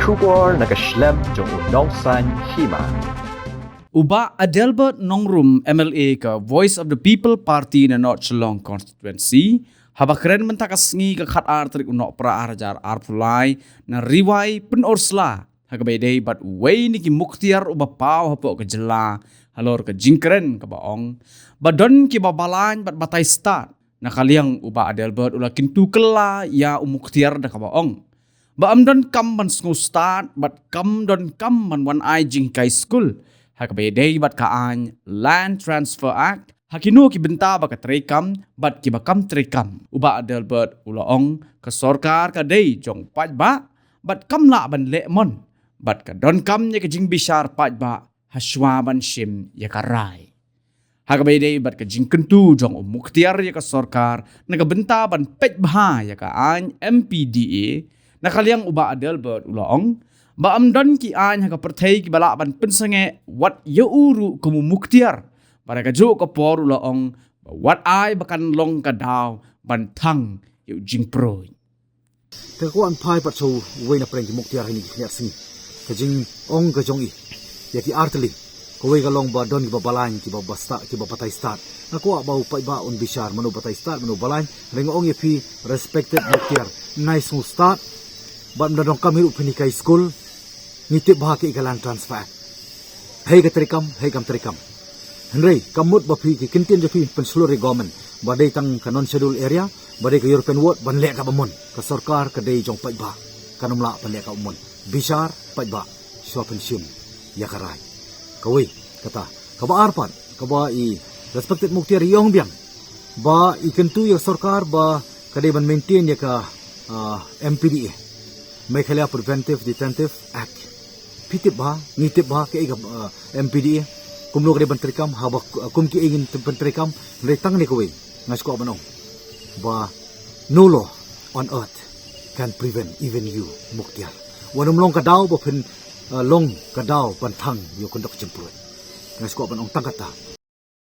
Shubor nakaslem jong unongsan hima. Uba Adelbert Nongrum MLA ka Voice of the People Party na North Chelong constituency habakren mentakasngi ka khat trik unok pra arajar arpulai na riwai penorsla hagabede bat way niki muktiar uba pau hapo ke jela halor ke jingkren ka baong badon ki babalan bat batai start na kaliang uba Adelbert ula kintu kela ya umuktiar da ka baong ba amdon kam ban sngu start bat kam don kam ban wan ai jingkai school hagabede bat kaan Land Transfer Act hakinu ki benta ba ka trekam bat ki bakam trekam uba Adelbert ulaong ka sorkar ka dei jong paj ba bat kam la ban le mon bat ka don kam ye ka jing bishar paj ba haswa ban shim ya ka rai hagabede bat ka jing kentu jong muktiar ya ka sorkar naga benta ban pej bah ya ka an MPDA nakaliang uba Adelbert ulaong ba amdon ki an ha ka perthei ki bala ban pensange wat ye uru kumu muktiar para ka jo ka por ulaong wat ai bakan long ka daw ban thang yu jing proi ka ko an phai pat so we na preng ki muktiar ni ki sing ka jing ong ka jong i ya ki artli ko we ka long ba don ki ba balan ki ba basta ki ba patay start na ko ba upai ba on bishar manu patay start manu balan reng ong ye pi respected muktiar nice mu start ba mdon kami ru pini kai school nitip bahaki ikalan transfer hei ka terikam hei kam terikam Henry kamut ba pi ki kintin je pi pensuluri government ba dei tang kanon schedule area ba dei ka European ward ban le ka bamon ka sarkar ka dei jong pai ba kanumla pan le ka umon bishar pai ba so pensiun ya karai kawi kata ka ba arpan ka ba I respected muktiar yong biang ba I kentu ya sarkar ba ka dei ban maintain ya ka MPDA Meghalaya Preventive Detentive Act pitip ba nitip ba ke MPDA kumlo ka ban trikam habak kum ki ingin ban trikam retang ni kowe ngas ko banong ba no law on earth can prevent even you muktiar wanum long ka daw ba pen long ka daw ban thang yo kondok jemput ngas ko banong tangkata